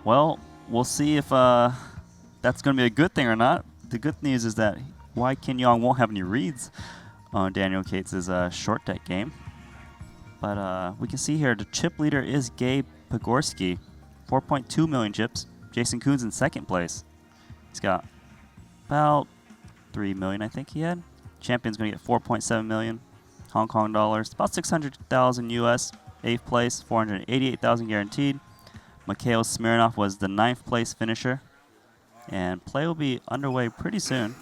Well, we'll see if that's going to be a good thing or not. The good news is that Wai Kin Yong won't have any reads on Daniel Cates' short deck game. But we can see here the chip leader is Gabe Pogorski, 4.2 million chips. Jason Koon's in second place. He's got about 3 million, I think he had. Champion's going to get 4.7 million Hong Kong dollars, about 600,000 US. 8th place, 488,000 guaranteed. Mikhail Smirnov was the 9th place finisher. And play will be underway pretty soon.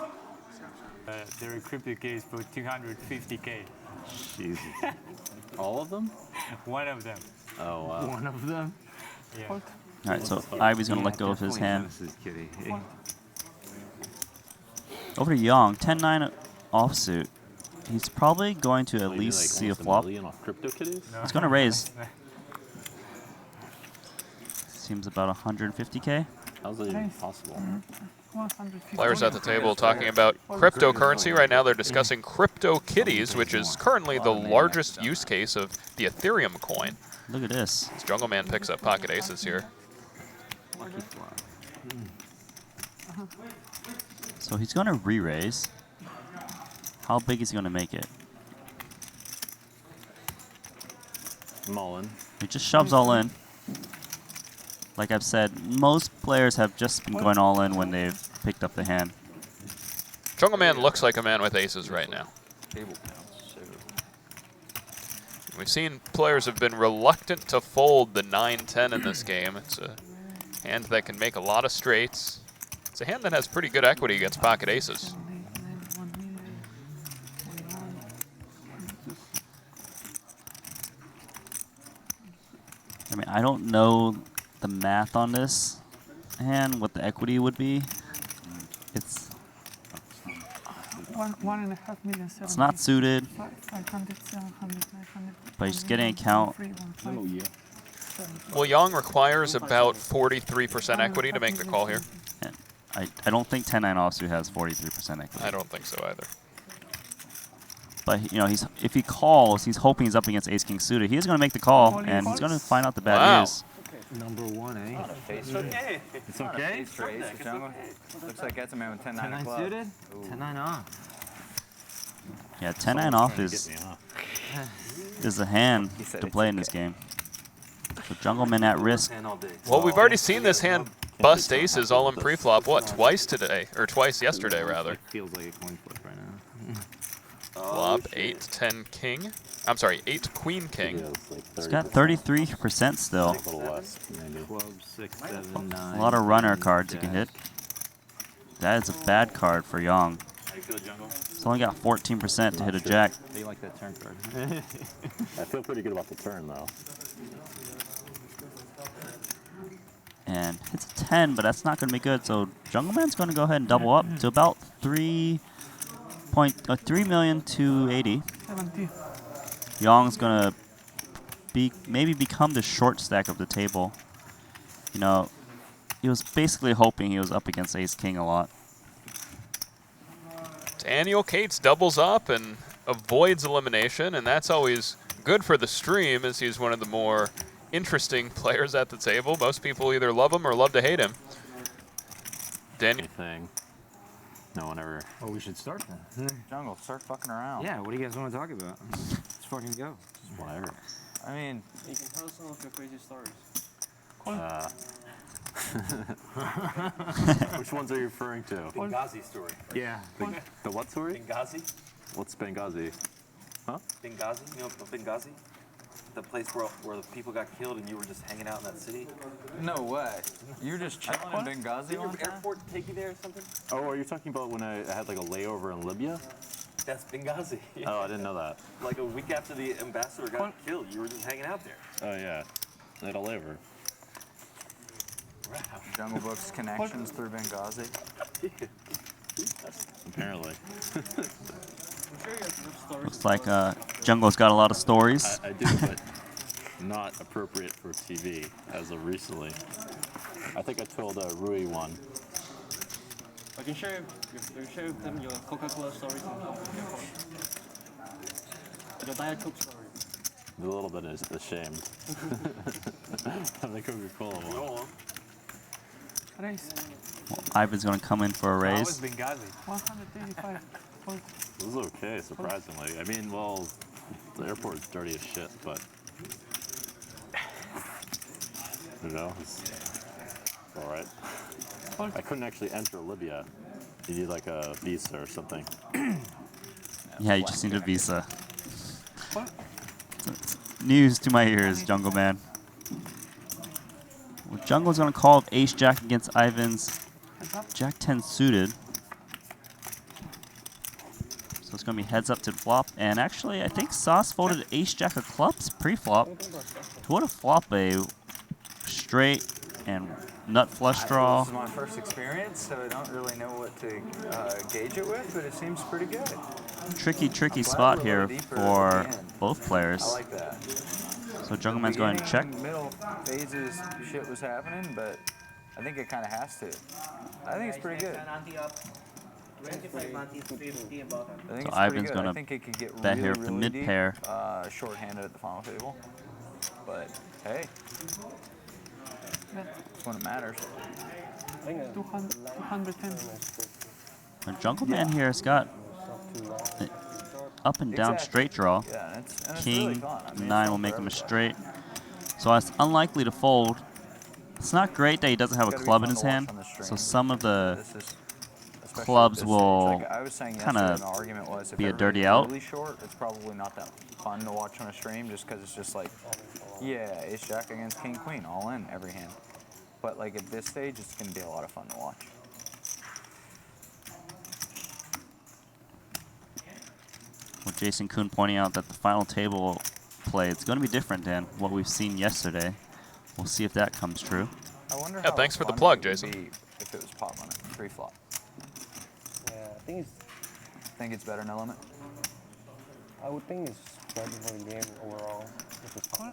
There are crypto keys for 250K. Jesus. All of them? One of them. Oh, wow. One of them? Yeah. All right, so Ivy's going to let go of his hand. Over to Yang, 10-9 offsuit. He's probably going to at least see a flop. He's going to raise. Seems about 150K. How's that even possible? Players at the table talking about cryptocurrency. Right now they're discussing crypto kitties, which is currently the largest use case of the Ethereum coin. Look at this. This Jungle Man picks up pocket aces here. So he's going to re-raise. How big is he going to make it? Mullen. He just shoves all in. Like I've said, most players have just been going all in when they've picked up the hand. Jungle Man looks like a man with aces right now. We've seen players have been reluctant to fold the 9-10 in this game. It's a hand that can make a lot of straights. It's a hand that has pretty good equity against pocket aces. I mean, I don't know the math on this hand, what the equity would be. It's 1.5 million. It's not suited, 500, 700, 900. but he's getting a count. Well, Yang requires about 43% equity to make the call here. And I don't think 10-9 offsuit has 43% equity. I don't think so either. But you know, if he calls, he's hoping he's up against Ace King suited. He is going to make the call, and he's going to find out the bad news. Number one, eh? It's okay. It's okay? It's race, jungle. Looks like that's a man with 10-9 club. Suited? 10-9 off. Yeah, 10-9 off is the hand to play in this game. So Jungleman at risk. Well, we've already seen this hand bust aces all in pre-flop, what, twice today? Or twice yesterday, rather. Feels like a coin flip right now. Flop, 8-10 king. I'm sorry, 8 queen king. He's got 33% still. Club, 6, 7, 9. A lot of runner cards you can hit. That is a bad card for Yang. He's only got 14% to hit a jack. How do you like that turn card? I feel pretty good about the turn, though. And hits a 10, but that's not going to be good. So Jungleman's going to go ahead and double up to about 3,280,000. Yong's going to maybe become the short stack of the table. You know, he was basically hoping he was up against Ace King a lot. Daniel Cates doubles up and avoids elimination, and that's always good for the stream, as he's one of the more interesting players at the table. Most people either love him or love to hate him. Daniel. No one ever. Well, we should start then. Jungle, start fucking around. Yeah, what do you guys want to talk about? Let's fucking go. Whatever. I mean, you can tell some of your crazy stories. Which ones are you referring to? Benghazi story. Yeah. The what story? Benghazi? What's Benghazi? Huh? Benghazi? You know Benghazi? The place where the people got killed and you were just hanging out in that city? no way. You were just chilling in Benghazi Did one your time? airport take you there or something? Oh, are you talking about when I had like a layover in Libya? That's Benghazi. Oh, I didn't know that. Like a week after the ambassador got killed, you were just hanging out there. Oh, yeah. I had a layover. Wow. Jungle Book's connections through Benghazi. Apparently. Looks like Jungle's got a lot of stories. I do, but not appropriate for TV as of recently. I think I told Rui one. I can share them your Coca-Cola stories. Your Diet Coke story. A little bit ashamed. of the Coca-Cola one. Raise. Well, Ivan's going to come in for a How raise. was Benghazi? 185. Fold. This is okay, surprisingly. I mean, well, the airport's dirty as shit, but you know, it's all right. Fold. I couldn't actually enter Libya. You need like a visa or something. Yeah, you just need a visa. Fold. News to my ears, Jungle Man. Well, Jungle's going to call Ace Jack against Ivan's Heads up. Jack 10 suited. So it's going to be heads up to flop. And actually, I think Sauce folded Ace Jack of clubs pre-flop. To would have flopped a straight and nut flush draw. This is my first experience, so I don't really know what to gauge it with, but it seems pretty good. Tricky Glad spot we're a here little deeper for at the end. both players. I like that. So Jungle Man's going to check. Beginning, middle phases, shit was happening, but I think it kind of has to. I think it's pretty good. I think So it's Ivan's pretty good. gonna I think it could get bet really, here for really mid deep, pair. short-handed at the final table. But hey, Bet. that's when it matters. 210. And Jungle Man here has got an up and down Exactly. straight draw. Yeah, and it's King really fun. I mean, it's 9 fun will for make him a everybody. straight. So it's unlikely to fold. It's not great that he doesn't have a Gotta be club in fun his to watch hand. on the stream. So some of the This is- especially at clubs this stage. will Like I was saying kinda yesterday, an argument was if be a dirty everybody's out. really short, it's probably not that fun to watch on a stream, just because it's just like, yeah, Ace Jack against King Queen, all in every hand. But like at this stage, it's going to be a lot of fun to watch. Well, Jason Kuhn pointing out that the final table play is going to be different than what we've seen yesterday. We'll see if that comes true. I wonder Yeah, how thanks for the fun plug, it would Jason. be if it was pot limit, pre-flop. Yeah, I think it's. Think it's better no limit? I would think it's better for the game overall. If it's fun.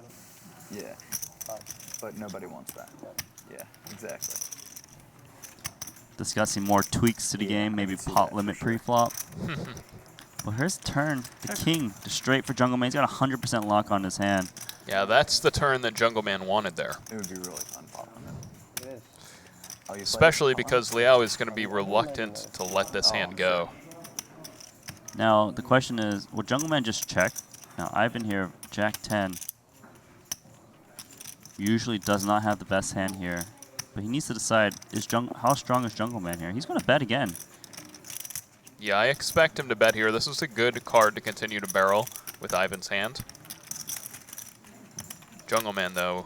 Yeah, but nobody wants that. Yeah, exactly. Discussing more tweaks to the game, maybe can see pot that limit for sure. pre-flop. Well, here's the turn. The king, the straight for Jungle Man. He's got 100% lock on his hand. Yeah, that's the turn that Jungle Man wanted there. It would be really fun pot limit. It is. Oh, you play Especially pot limit? because Liao is going to be reluctant to let this Oh, hand I'm go. Now, the question is, will Jungle Man just check? Now, Ivan here, Jack 10, usually does not have the best hand here. But he needs to decide, how strong is Jungle Man here? He's going to bet again. Yeah, I expect him to bet here. This is a good card to continue to barrel with Ivan's hand. Jungle Man, though,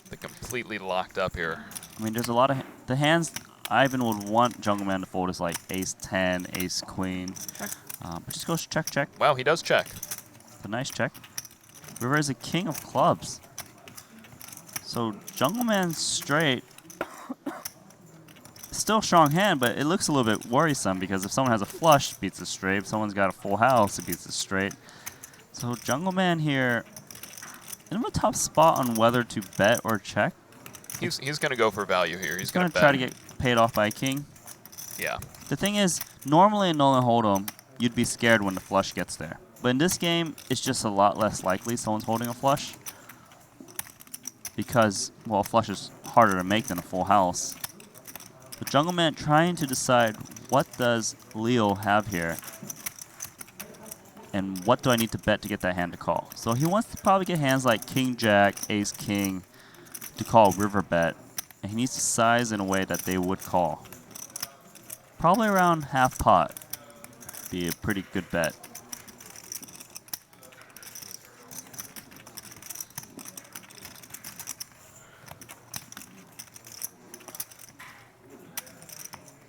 they're completely locked up here. I mean, there's a lot of the hands Ivan would want Jungle Man to fold is like Ace 10, Ace Queen. But just goes check, check. Wow, he does check. A nice check. River is a king of clubs. So Jungle Man's straight. Still a strong hand, but it looks a little bit worrisome because if someone has a flush, it beats a straight. If someone's got a full house, it beats a straight. So Jungle Man here in a tough spot on whether to bet or check. He's going to go for value here. He's going Gonna to try to get paid off by a king. Yeah. The thing is, normally in Nolan Hold'em, you'd be scared when the flush gets there. But in this game, it's just a lot less likely someone's holding a flush. Because, well, a flush is harder to make than a full house. But Jungle Man trying to decide, what does Leo have here? And what do I need to bet to get that hand to call? So he wants to probably get hands like King Jack, Ace King to call river bet. And he needs to size in a way that they would call. Probably around half pot. Be a pretty good bet.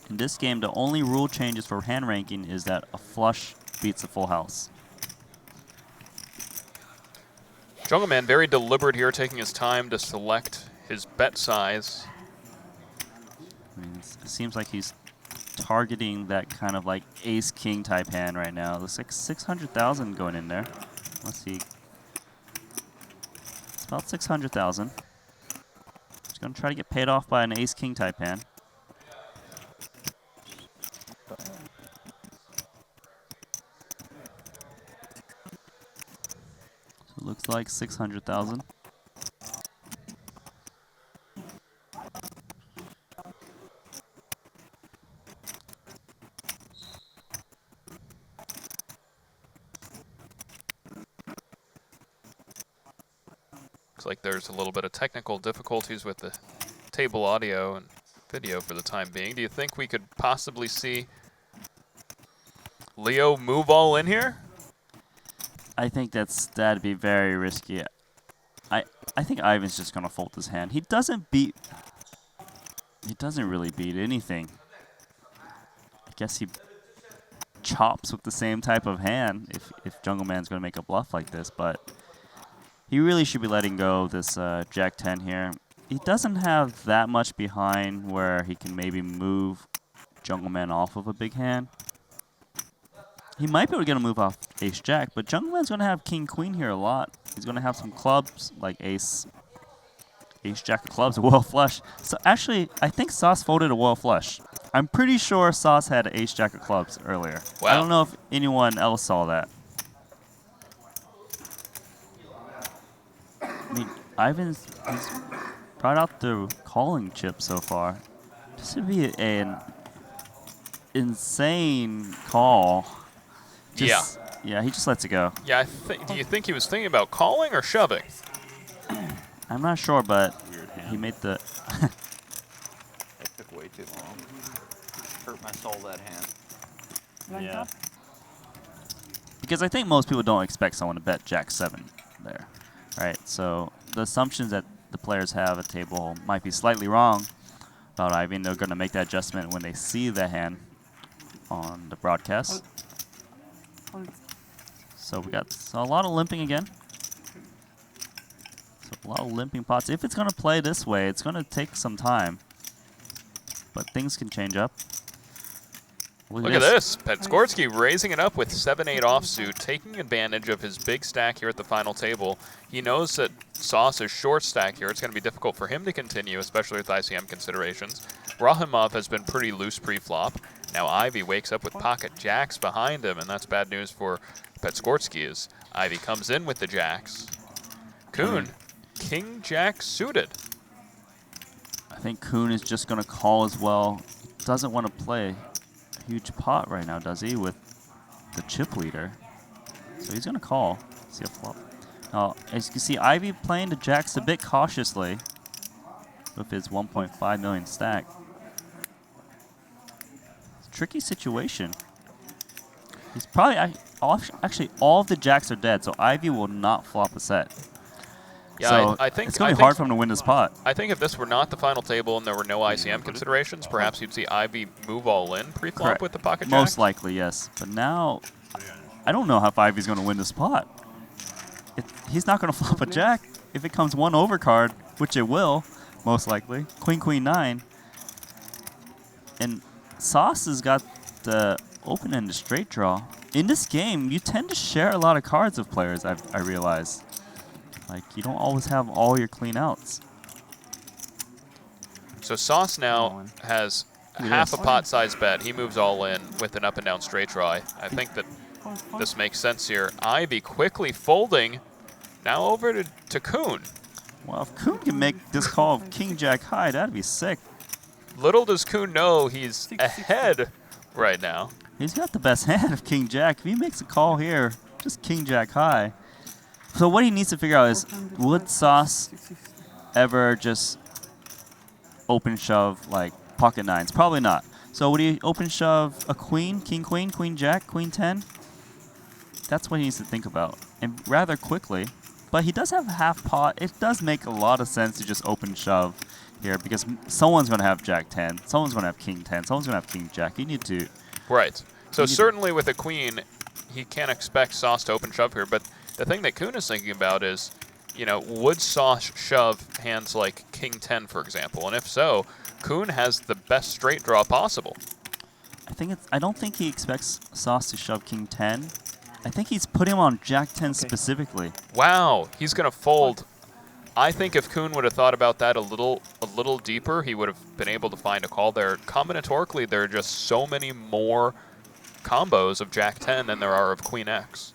In this game, the only rule changes for hand ranking is that a flush beats a full house. Jungle Man very deliberate here, taking his time to select his bet size. I mean, it seems like he's targeting that kind of like Ace King type hand right now. Looks like 600,000 going in there. Let's see. It's about 600,000. Just gonna try to get paid off by an Ace King type hand. So it looks like 600,000. like there's a little bit of technical difficulties with the table audio and video for the time being. Do you think we could possibly see Leo move all in here? I think that'd be very risky. I think Ivan's just gonna fold his hand. He doesn't really beat anything. I guess he chops with the same type of hand if Jungle Man's gonna make a bluff like this, but he really should be letting go this Jack 10 here. He doesn't have that much behind where he can maybe move Jungle Man off of a big hand. He might be able to get a move off Ace Jack, but Jungle Man's going to have King Queen here a lot. He's going to have some clubs like Ace Jack of clubs, a Royal Flush. So actually, I think Sauce folded a Royal Flush. I'm pretty sure Sauce had Ace Jack of clubs earlier. Wow. I don't know if anyone else saw that. I mean, he's brought out the calling chip so far. This would be an insane call. Yeah, he just lets it go. Yeah, do you think he was thinking about calling or shoving? I'm not sure, but he made the... It took way too long. Hurt my soul, that hand. Yeah. Because I think most people don't expect someone to bet Jack 7 there, right? So the assumptions that the players have at table might be slightly wrong about Ivan. They're going to make that adjustment when they see the hand on the broadcast. So we got a lot of limping again. So a lot of limping pots. If it's going to play this way, it's going to take some time. But things can change up. Look at this. Petskorsky raising it up with 7-8 offsuit, taking advantage of his big stack here at the final table. He knows that Sauce is short stack here. It's going to be difficult for him to continue, especially with ICM considerations. Rahimov has been pretty loose pre-flop. Now Ivy wakes up with pocket jacks behind him, and that's bad news for Petskorsky as Ivy comes in with the jacks. Kuhn, king jack suited. I think Kuhn is just going to call as well. Doesn't want to play a huge pot right now, does he, with the chip leader? So he's going to call. See a flop. Now, as you can see, Ivy playing the jacks a bit cautiously with his 1.5 million stack. It's a tricky situation. He's probably actually all of the jacks are dead, so Ivy will not flop a set. Yeah, so I think it's going to be hard for him to win this pot. I think if this were not the final table and there were no ICM considerations, perhaps you'd see Ivy move all in pre-flop Correct. with the pocket Most jacks. likely, yes. But now, I don't know how Ivy's going to win this pot. He's not going to flop a jack if it comes one overcard, which it will, most likely. Queen, Queen, 9. And Sauce has got the open and the straight draw. In this game, you tend to share a lot of cards with players, I realize. Like, you don't always have all your clean outs. So Sauce now has half a pot size bet. He moves all in with an up and down straight draw. I think that this makes sense here. Ivy quickly folding. Now over to Kuhn. Well, if Kuhn can make this call of King Jack high, that'd be sick. Little does Kuhn know he's ahead right now. He's got the best hand of King Jack. If he makes a call here, just King Jack high. So what he needs to figure out is, would Sauce ever just open shove like pocket 9s? Probably not. So would he open shove a queen, king, queen jack, queen 10? That's what he needs to think about, and rather quickly. But he does have a half pot. It does make a lot of sense to just open shove here because someone's going to have jack 10, someone's going to have king 10, someone's going to have king jack. You need to... Right. So certainly with a queen, he can't expect Sauce to open shove here, but the thing that Kuhn is thinking about is, you know, would Sauce shove hands like king 10, for example? And if so, Kuhn has the best straight draw possible. I don't think he expects Sauce to shove king 10. I think he's put him on jack 10 specifically. Wow, he's going to fold. I think if Kuhn would have thought about that a little deeper, he would have been able to find a call there. Combinatorically, there are just so many more combos of jack 10 than there are of queen X.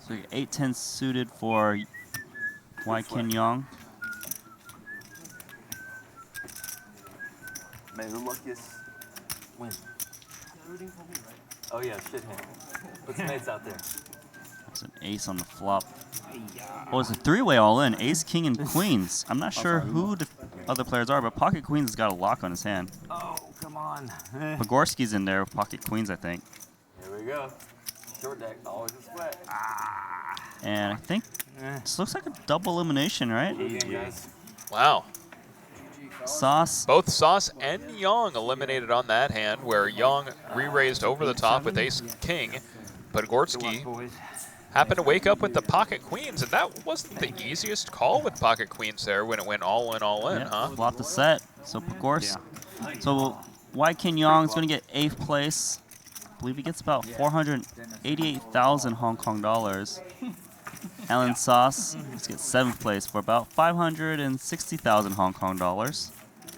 So 8-10 suited for Wai Kin Yong. May the luckiest win. Oh yeah, shit hand. Put some mates out there. It's an ace on the flop. Oh, it's a three-way all-in. Ace, king, and queens. I'm not sure who the other players are, but pocket queens has got a lock on his hand. Oh, come on. Pogorski's in there with pocket queens, I think. Here we go. Short deck, always a sweat. And I think this looks like a double elimination, right? Again, guys. Wow. Sauce. Both Sauce and Young eliminated on that hand, where Young re-raised over the top with ace-king. But Gorski happened to wake up with the pocket queens, and that wasn't the easiest call with pocket queens there when it went all in, Yeah, huh? flop the set. So Pogorski. So White King Young's going to get 8th place. I believe he gets about 488,000 Hong Kong dollars. Alan Sauce gets 7th place for about 560,000 Hong Kong dollars.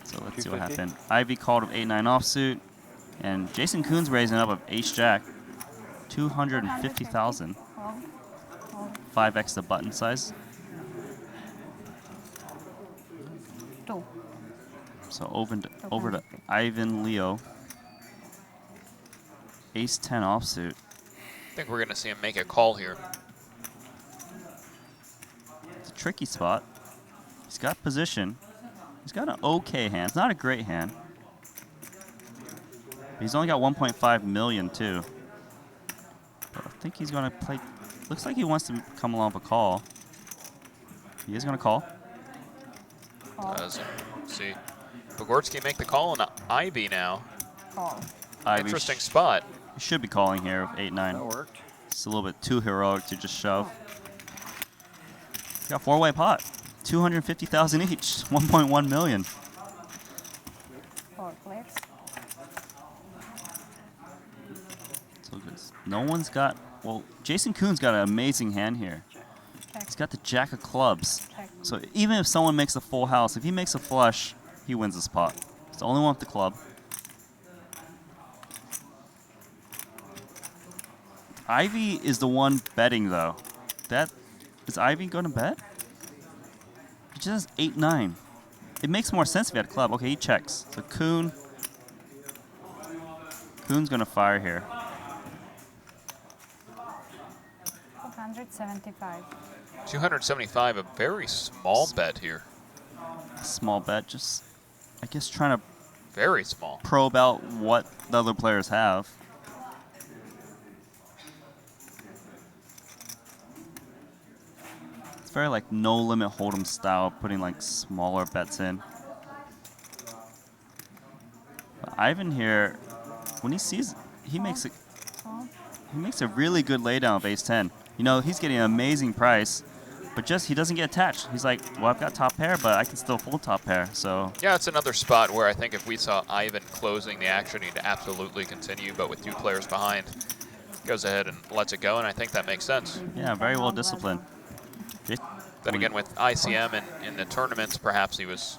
So let's see what happened. Ivy called of 8-9 offsuit, and Jason Kuhn's raising up of Ace-Jack, 250,000. 5x the button size. So over to Ivan Leo. Ace-10 offsuit. I think we're going to see him make a call here. It's a tricky spot. He's got position. He's got an okay hand. It's not a great hand. But he's only got 1.5 million too. But I think he's going to play. Looks like he wants to come along with a call. He is going to call. Does see Pogorski make the call on Ivy now. Ivy Interesting spot. He should be calling here with 8-9. That worked. It's a little bit too heroic to just shove. Got 4-way pot. 250,000 each. 1.1 million. So good. No one's got. Well, Jason Kuhn's got an amazing hand here. He's got the jack of clubs. So even if someone makes a full house, if he makes a flush, he wins this pot. It's the only one with the club. Ivy is the one betting though. Is Ivy going to bet? He just has 8-9. It makes more sense if he had a club. Okay, he checks. So Kuhn's going to fire here. 275. 275, a very small bet here. Small bet, just I guess trying to Very small. probe out what the other players have. It's very like no limit hold'em style, putting like smaller bets in. But Ivan here, when he sees, he makes a really good laydown of ace-10. You know, he's getting an amazing price, but just he doesn't get attached. He's like, well, I've got top pair, but I can still fold top pair. So Yeah, it's another spot where I think if we saw Ivan closing the action, he'd absolutely continue, but with 2 players behind, goes ahead and lets it go, and I think that makes sense. yeah, very well disciplined. Then again, with ICM in the tournaments, perhaps he was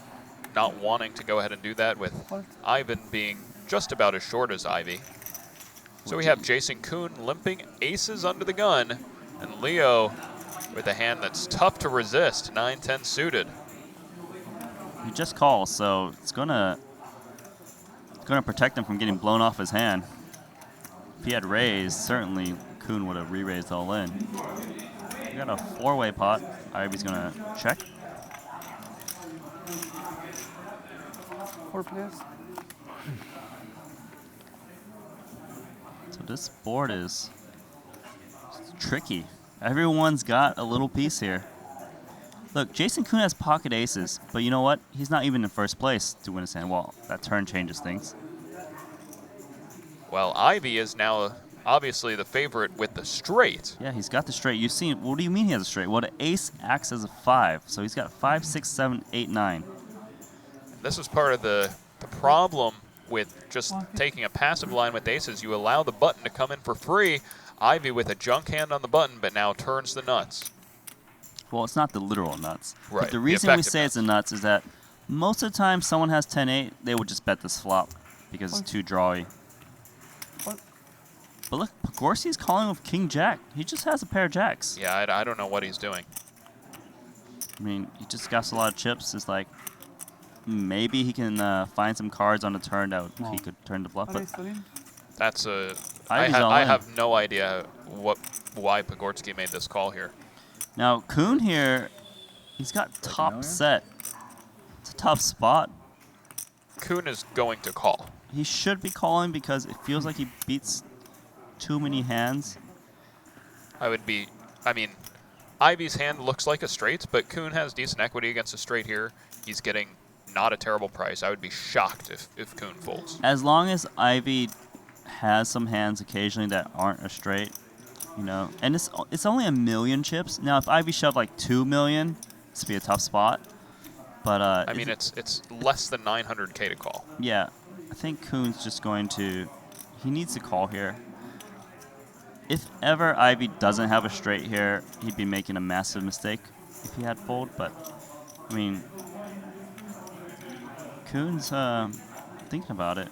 not wanting to go ahead and do that, with Ivan being just about as short as Ivy. So we have Jason Kuhn limping aces under the gun, and Leo with a hand that's tough to resist, 9-10 suited. He just calls, so it's gonna protect him from getting blown off his hand. If he had raised, certainly Kuhn would have re-raised all in. We got a 4-way pot. Ivy's gonna check. 4 players. So this board is tricky. Everyone's got a little piece here. Look, Jason Kuhn has pocket aces, but you know what? He's not even in first place to win his hand. Well, that turn changes things. Well, Ivy is now obviously the favorite with the straight. Yeah, he's got the straight. You've seen. What do you mean he has a straight? Well, the ace acts as a 5, so he's got 5, 6, 7, 8, 9. This is part of the problem with just taking a passive line with aces. You allow the button to come in for free. Ivy with a junk hand on the button, but now turns the nuts. Well, it's not the literal nuts. Right, But the the reason we effective say it's the nuts is that most of the time someone has 10-8, they would just bet this flop because it's too drawy. But look, Pogorski's calling with King Jack. He just has a pair of jacks. Yeah, I don't know what he's doing. I mean, he just got a lot of chips. It's like maybe he can find some cards on the turn that he could turn the bluff. But That's a. Ivy's all I in. have no idea why Pogorski made this call here. Now, Kuhn here, he's got top million? set. It's a tough spot. Kuhn is going to call. He should be calling because it feels like he beats too many hands. I mean, Ivy's hand looks like a straight, but Kuhn has decent equity against a straight here. He's getting not a terrible price. I would be shocked if Kuhn folds. As long as Ivy has some hands occasionally that aren't a straight, you know, and it's only 1 million chips. Now, if Ivy shoved like 2 million, this would be a tough spot. But I mean, it's less than 900K to call. yeah, I think Kuhn's just going to, he needs to call here. If ever Ivy doesn't have a straight here, he'd be making a massive mistake if he had fold. But I mean, Kuhn's thinking about it.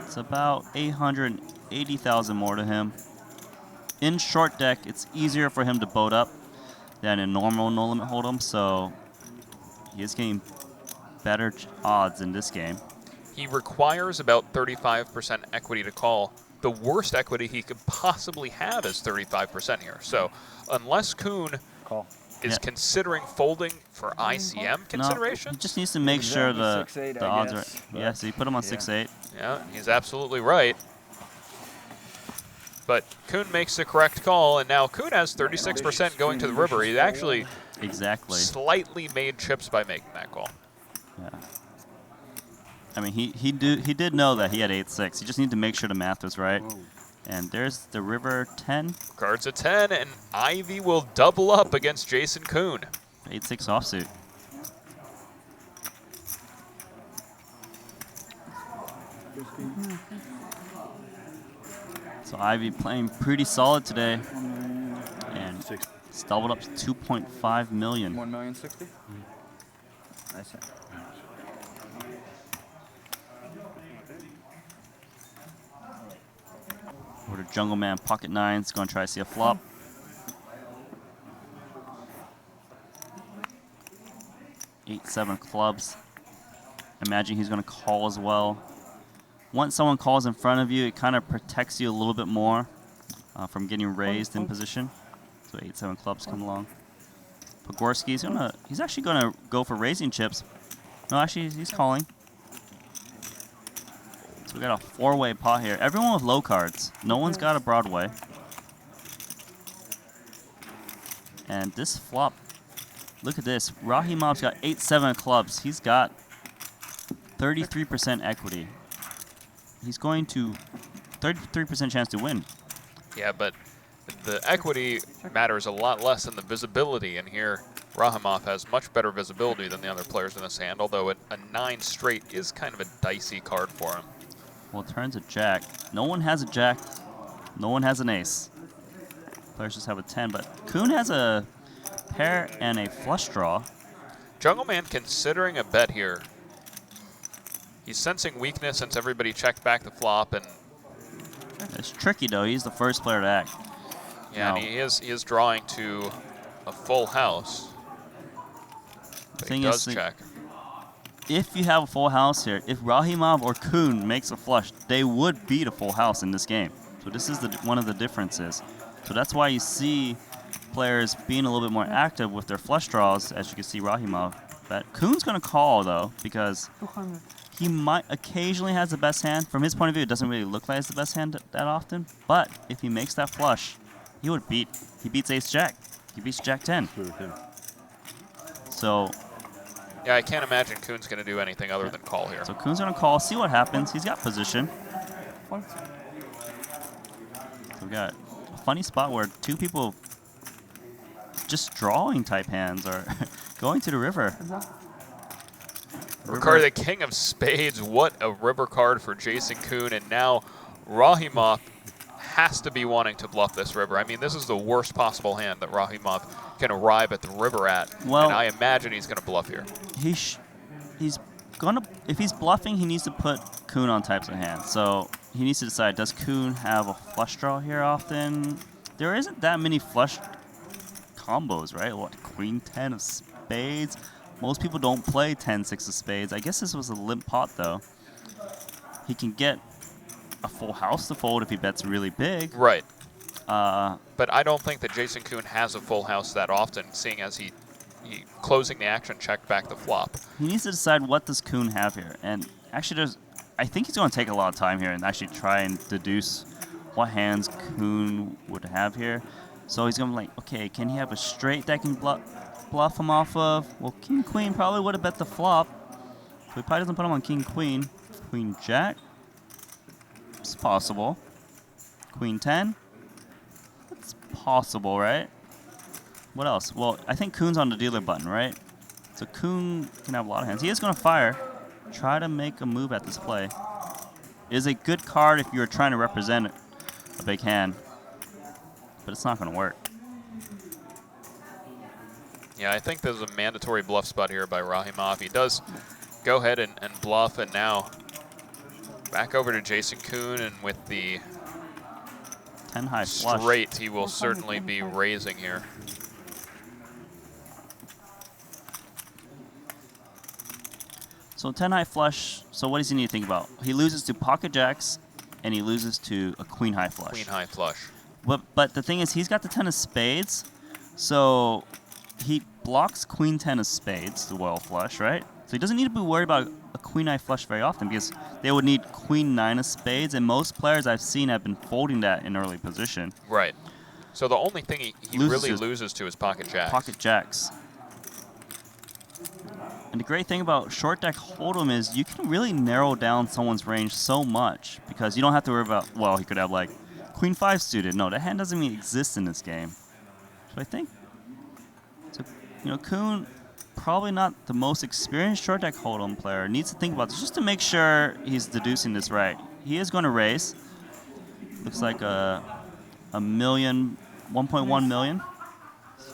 It's about 880,000 more to him. In short deck, it's easier for him to boat up than in normal no limit hold'em, so he is getting better odds in this game. He requires about 35% equity to call. The worst equity he could possibly have is 35% here. So unless Kuhn Call. is considering folding for ICM consideration, No, he just needs to make sure the 6-8, the I odds guess, are. Yeah, so you put him on yeah. 6-8. yeah, he's absolutely right. But Kuhn makes the correct call, and now Kuhn has 36% going to the river. He actually Exactly. slightly made chips by making that call. Yeah. I mean, he did know that he had 8-6. He just needed to make sure the math was right. And there's the river 10, Cards at 10, and Ivy will double up against Jason Kuhn. 8-6 offsuit. So Ivy playing pretty solid today, and it's doubled up to 2.5 million. 1,060,000. Nice. Over to Jungle Man Pocket Nines, going to try to see a flop. Eight, 7 clubs. Imagine he's going to call as well. Once someone calls in front of you, it kind of protects you a little bit more from getting raised in position. So 8, 7 clubs come along. Pogorski's he's actually gonna go for raising chips. No, actually he's calling. So we got a 4-way pot here. Everyone with low cards. No one's got a Broadway. And this flop, look at this. Rahimov's got 8, 7 clubs. He's got 33% equity. He's going to 33% chance to win. Yeah, but the equity matters a lot less than the visibility, and here Rahimov has much better visibility than the other players in this hand, although a 9 straight is kind of a dicey card for him. Well, it turns a jack. No one has a jack. No one has an ace. Players just have a 10, but Kuhn has a pair and a flush draw. Jungle Man considering a bet here. He's sensing weakness since everybody checked back the flop, and It's tricky, though. He's the first player to act. yeah, No. and he is drawing to a full house. But he Thing does is, check. If you have a full house here, if Rahimov or Kuhn makes a flush, they would beat a full house in this game. So this is one of the differences. So that's why you see players being a little bit more active with their flush draws, as you can see Rahimov. But Kuhn's going to call, though, because he might occasionally has the best hand. From his point of view, it doesn't really look like it's the best hand that often. But if he makes that flush, he would beat. He beats Ace-Jack. He beats Jack-10. So Yeah, I can't imagine Kuhn's going to do anything other than call here. So Kuhn's going to call, see what happens. He's got position. So we got a funny spot where two people just drawing type hands are going to the river. Ricardo, the king of spades. What a river card for Jason Kuhn. And now Rahimov has to be wanting to bluff this river. I mean, this is the worst possible hand that Rahimov can arrive at the river at. Well, and I imagine he's going to bluff here. He's gonna, if he's bluffing, he needs to put Kuhn on types of hands. So he needs to decide, does Kuhn have a flush draw here often? There isn't that many flush combos, right? What, Queen 10 of spades? Most people don't play 10-6 of spades. I guess this was a limp pot, though. He can get a full house to fold if he bets really big. Right. But I don't think that Jason Kuhn has a full house that often, seeing as he closing the action checked back the flop. He needs to decide what does Kuhn have here. And actually, I think he's going to take a lot of time here and actually try and deduce what hands Kuhn would have here. So he's going to be like, okay, can he have a straight that can bluff him off of? Well, King Queen probably would have bet the flop. So he probably doesn't put him on King Queen. Queen Jack. It's possible. Queen 10. It's possible, right? What else? Well, I think Kuhn's on the dealer button, right? So Kuhn can have a lot of hands. He is going to fire. Try to make a move at this play. It is a good card if you're trying to represent a big hand. But it's not going to work. Yeah, I think there's a mandatory bluff spot here by Rahimov. He does go ahead and bluff, and now back over to Jason Kuhn, and with the 10 high flush. Straight, he will certainly be raising here. So 10 high flush, so what does he need to think about? He loses to pocket jacks, and he loses to a queen high flush. Queen high flush. But the thing is, he's got the 10 of spades, so he blocks queen 10 of spades, the royal flush, right? So he doesn't need to be worried about a queen high flush very often, because they would need queen 9 of spades, and most players I've seen have been folding that in early position. Right. So the only thing he really loses to is pocket jacks. Pocket jacks. And the great thing about short deck hold'em is you can really narrow down someone's range so much, because you don't have to worry about, well, he could have like queen 5 suited. No, that hand doesn't even exist in this game. So I think, so, you know, Kuhn, probably not the most experienced short deck hold'em player, needs to think about this just to make sure he's deducing this right. He is going to raise. Looks like a million, 1.1 million.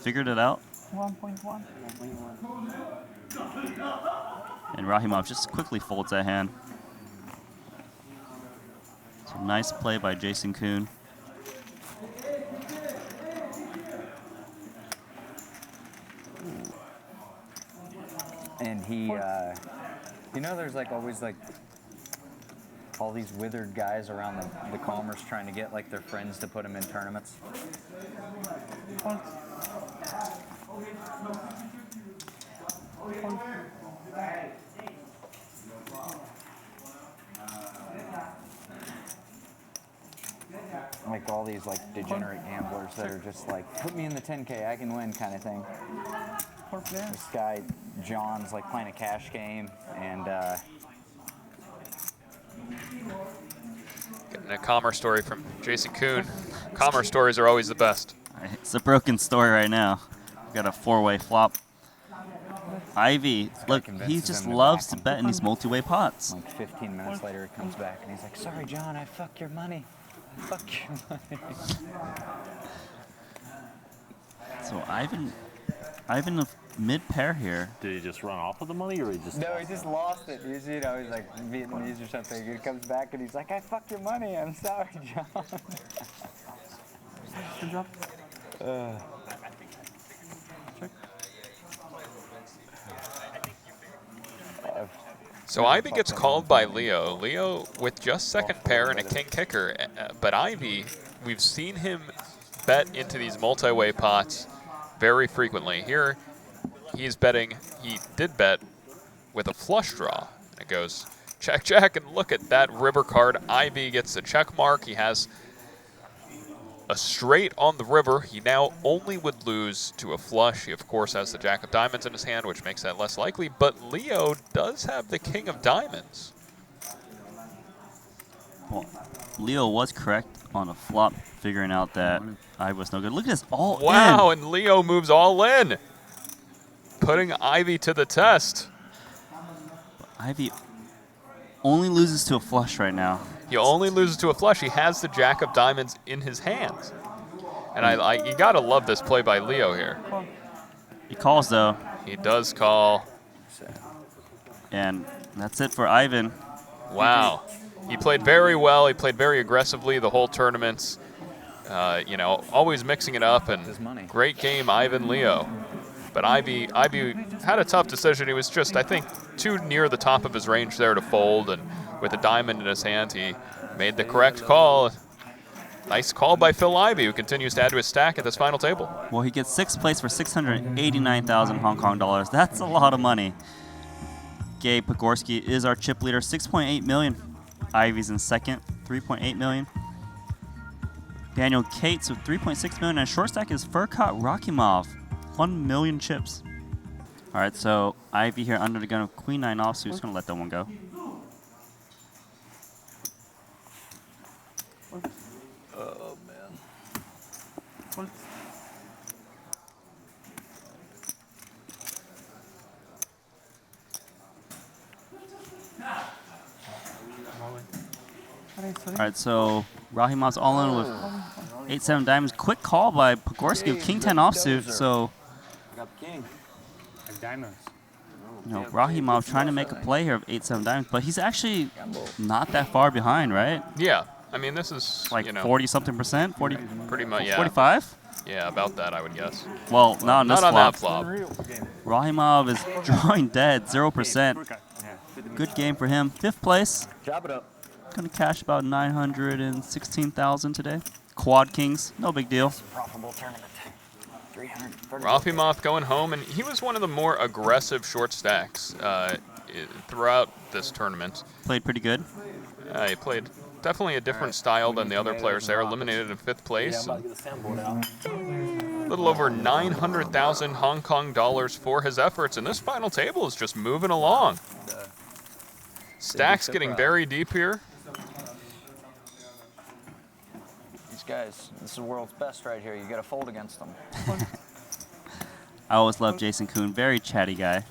Figured it out. 1.1. And Rahimov just quickly folds that hand. So nice play by Jason Kuhn. And he, you know, there's like always like all these withered guys around the Commerce trying to get like their friends to put them in tournaments. Like all these like degenerate gamblers that are just like, put me in the 10K, I can win kind of thing. This guy, John's like playing a cash game, and Getting a Commerce story from Jason Kuhn. Commerce stories are always the best. It's a broken story right now. We've got a 4-way flop. Ivy, look, he just loves to bet in these multi-way pots. like 15 minutes later it comes back and he's like, sorry John, I fucked your money. I fucked your money. So Ivan of mid-pair here. Did he just run off with the money, or he just? No, he just lost it. You know, he's like Vietnamese or something. He comes back and he's like, I fucked your money. I'm sorry, John. Good job. So Ivy gets called by Leo. Leo with just second pair and a king kicker. But Ivy, we've seen him bet into these multi-way pots very frequently. Here, he's betting, he did bet with a flush draw. It goes check, check, and look at that river card. Ivy gets the check mark. He has a straight on the river. He now only would lose to a flush. He, of course, has the jack of diamonds in his hand, which makes that less likely. But Leo does have the king of diamonds. Well, Leo was correct on a flop, figuring out that Ivy was no good. Look at this, all in. Wow, and Leo moves all in, putting Ivy to the test. Ivy only loses to a flush right now. He only loses to a flush. He has the jack of diamonds in his hands. And you got to love this play by Leo here. He calls, though. He does call. And that's it for Ivan. Wow. He played very well. He played very aggressively the whole tournament. You know, always mixing it up. And great game, Ivan Leo. But Ivy had a tough decision. He was just, I think, too near the top of his range there to fold. And with a diamond in his hand, he made the correct call. Nice call by Phil Ivey, who continues to add to his stack at this final table. Well, he gets 6th place for 689,000 Hong Kong dollars. That's a lot of money. Gabe Pogorski is our chip leader, 6.8 million. Ivy's in second, 3.8 million. Daniel Cates with 3.6 million, and short stack is Furkat Rakimov, 1 million chips. All right, so Ivy here under the gun of Queen 9 offsuit. Just gonna let that one go. Oh, man. All right, so Rahimov's all in with 8-7 diamonds. Quick call by Pogorski with King 10 offsuit. So, I got the king. Diamonds. you know, Rahimov trying to make a play here of 8-7 diamonds, but he's actually not that far behind, right? Yeah, I mean, this is, Like you know, 40-something%, 40, pretty much, yeah. 45? Yeah, about that, I would guess. Well, not on this Not on flop. that flop. Rahimov is drawing dead, 0%. Good game for him. 5th place. Chop it up. Gonna cash about 916,000 today. Quad Kings, no big deal. Profitable tournament. 330. Rafimov going home, and he was one of the more aggressive short stacks throughout this tournament. Played pretty good. He played definitely a different style than the other players there, eliminated in 5th place. I'm about to get the soundboard out. A little over 900,000 Hong Kong dollars for his efforts, and this final table is just moving along. Stacks getting very deep here. These guys, this is the world's best right here. You got to fold against them. I always love Jason Kuhn, very chatty guy.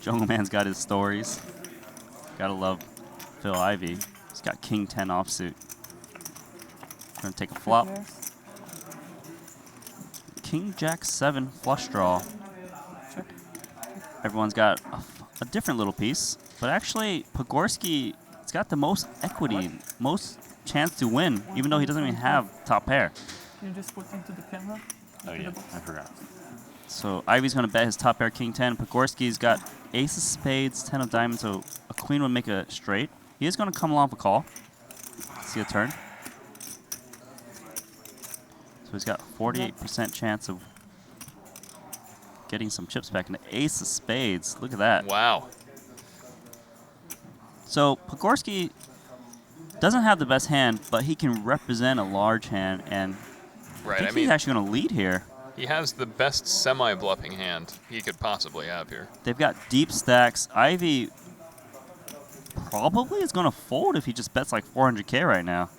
Jungle Man's got his stories. Gotta love Phil Ivey. He's got King 10 offsuit. Gonna take a flop. King Jack 7 flush draw. Everyone's got a different little piece, but actually Pogorski has got the most equity, most chance to win, even though he doesn't even have top pair. Can you just put into the camera? Oh, yeah, I forgot. So Ivy's going to bet his top pair King 10. Pogorski's got ace of spades, 10 of diamonds, so a queen would make a straight. He is going to come along for call. See a turn. So he's got 48% chance of getting some chips back. An ace of spades. Look at that. Wow. So Pogorski doesn't have the best hand, but he can represent a large hand, and Right, I think he's actually going to lead here. he has the best semi-bluffing hand he could possibly have here. They've got deep stacks. Ivy probably is going to fold if he just bets like 400K right now.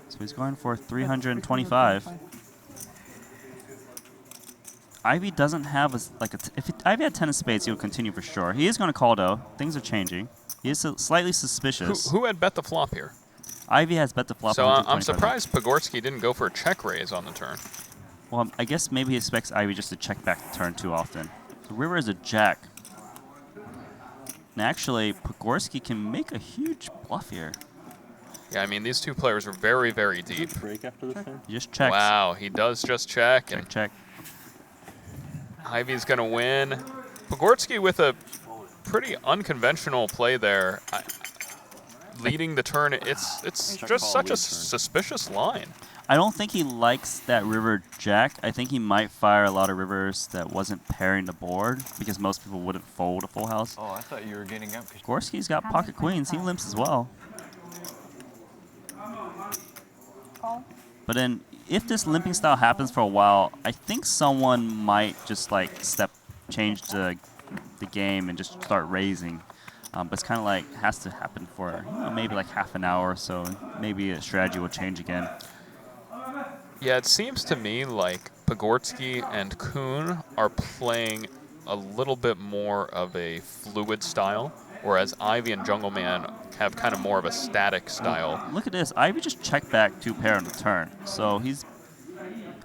So he's going for 325. Ivy doesn't have if Ivy had 10 of spades, he would continue for sure. He is going to call though. Things are changing. He is slightly suspicious. Who had bet the flop here? Ivy has bet the flop. So I'm 125. surprised Pogorski didn't go for a check raise on the turn. Well, I guess maybe he expects Ivy just to check back the turn too often. So river is a jack. And actually, Pogorski can make a huge bluff here. Yeah, I mean, these two players are very, very deep. Break after this thing? He just checks. Wow, he does just check. Check, And check. Ivy's going to win. Pogorski with a pretty unconventional play there. Leading the turn, it's just such a suspicious line. I don't think he likes that river jack. I think he might fire a lot of rivers that wasn't pairing the board because most people wouldn't fold a full house. Oh, I thought you were getting up. Gorski's got pocket queens. He limps as well. But then if this limping style happens for a while, I think someone might just like change the game and just start raising. But it's kind of like has to happen for maybe like half an hour or so. Maybe a strategy will change again. Yeah, it seems to me like Pogorski and Kuhn are playing a little bit more of a fluid style, whereas Ivy and Jungle Man have kind of more of a static style. Look at this. Ivy just checked back 2 pair on the turn. So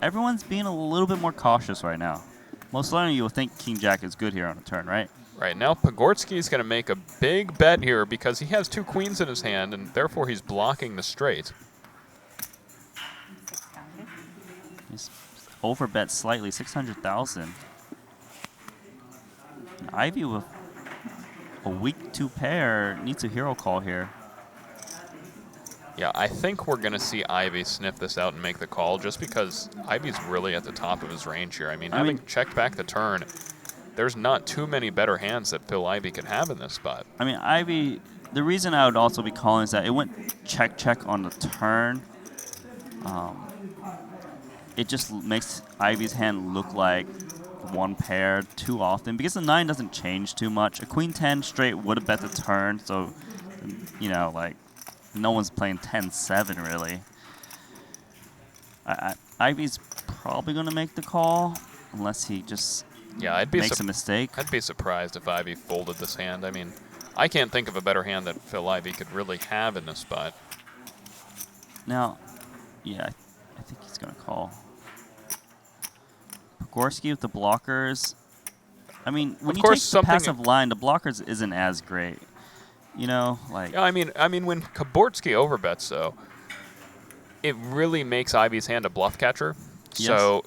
everyone's being a little bit more cautious right now. Most likely you will think King Jack is good here on the turn, right? Right, now Pogorski is going to make a big bet here because he has 2 queens in his hand, and therefore he's blocking the straight. He's overbet slightly, 600,000. Ivy with a weak 2 pair needs a hero call here. Yeah, I think we're going to see Ivy sniff this out and make the call just because Ivy's really at the top of his range here. I mean, having checked back the turn, there's not too many better hands that Phil Ivy could have in this spot. I mean, Ivy, the reason I would also be calling is that it went check on the turn. It just makes Ivy's hand look like one pair too often because the 9 doesn't change too much. A queen 10 straight would have bet the turn, so, you know, like, no one's playing 10-7 really. Ivy's probably going to make the call unless he just makes a mistake. I'd be surprised if Ivy folded this hand. I mean, I can't think of a better hand that Phil Ivy could really have in this spot. Now, yeah, I think he's going to call. Pogorski with the blockers. I mean, when you take the passive line, the blockers isn't as great. You know, like. Yeah, I mean, when Kabortsky overbets, though, it really makes Ivy's hand a bluff catcher. Yes. So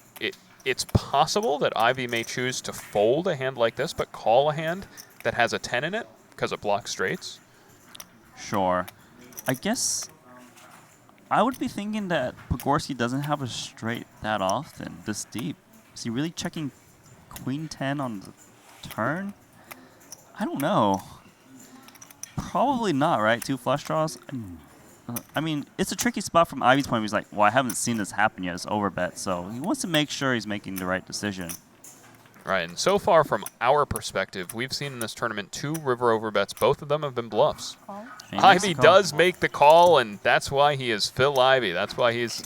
it's possible that Ivy may choose to fold a hand like this, but call a hand that has a 10 in it because it blocks straights. Sure. I guess I would be thinking that Pogorski doesn't have a straight that often, this deep. Is he really checking queen 10 on the turn? I don't know. Probably not, right? 2 flush draws? I mean, it's a tricky spot from Ivy's point. He's like, well, I haven't seen this happen yet. It's overbet. So he wants to make sure he's making the right decision. Right, and so far from our perspective, we've seen in this tournament 2 river overbets. Both of them have been bluffs. Ivy does make the call, and that's why he is Phil Ivy. That's why he's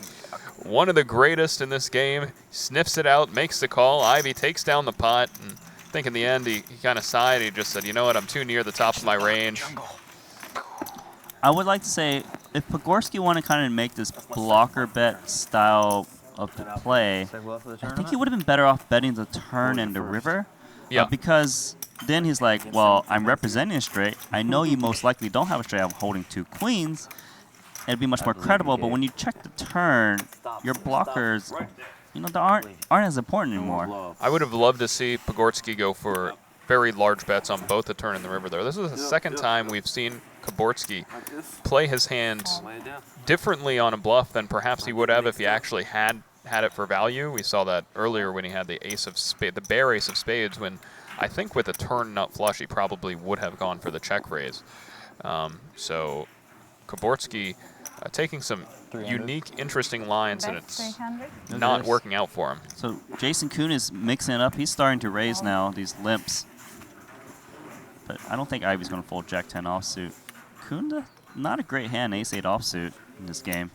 one of the greatest in this game. Sniffs it out, makes the call. Ivy takes down the pot, and I think in the end he kind of sighed. He just said, you know what, I'm too near the top of my range. I would like to say, if Pogorski wanted to kind of make this blocker bet style of the play, I think he would have been better off betting the turn and the river. Yeah. Because then he's like, well, I'm representing a straight. I know you most likely don't have a straight. I'm holding 2 queens. It'd be much more credible. But when you check the turn, your blockers, you know, they aren't as important anymore. I would have loved to see Pogorski go for very large bets on both the turn and the river there. This is the second time we've seen Kabortsky play his hand differently on a bluff than perhaps he would have if he actually had it for value. We saw that earlier when he had the ace of spades, the bare ace of spades, when I think with a turn nut flush he probably would have gone for the check raise. So Kabortsky taking some unique, interesting lines, and it's not working out for him. So Jason Kuhn is mixing it up. He's starting to raise now, these limps. But I don't think Ivy's going to fold Jack 10 offsuit. Kuhn, not a great hand, ace 8 offsuit in this game.